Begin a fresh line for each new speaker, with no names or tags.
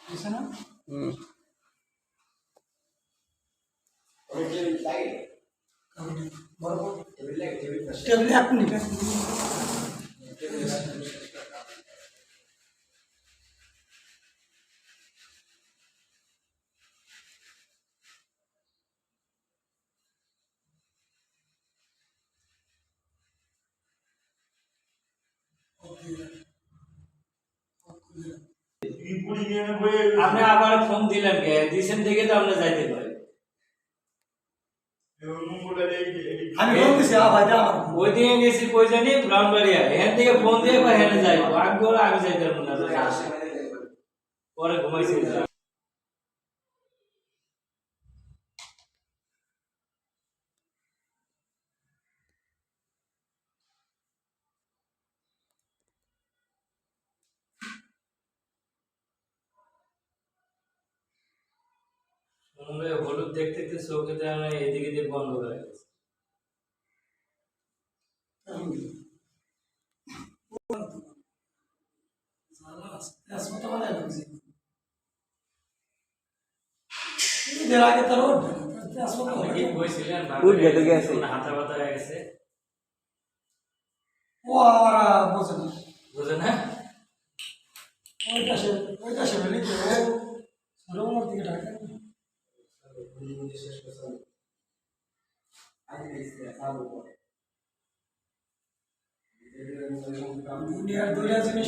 বুঝছে না? টেবিলে 1 মিনিট
আপনি আবার ফোন দিলেন কে দিছেন থেকে তো আপনি যাইতে পারেন
আমি বলতেছি ভাই আমার
ওই দিকে গেছি কই জানি ব্রাউনবাড়িয়া এখান থেকে ফোন দিয়ে কই হেনে যাইবো আগে ওরা আমি যাইতে পারবো না পরে ঘুমাইছি মনে হলুদ দেখতে দেখতে চোখেতে আমি এদিকে দিয়ে বন্ধ করে গেছি
এর আগে তার
আপনি কি কইছিলেন
উঠবে তো গেছে।
হাতা ব্যথা হয়ে গেছে
ও ওরা বোঝে না
বুঝেন না
ওইটা সে লিখে রোমার দিকে ঢাকা দুনিয়ার দুইটা জিনিস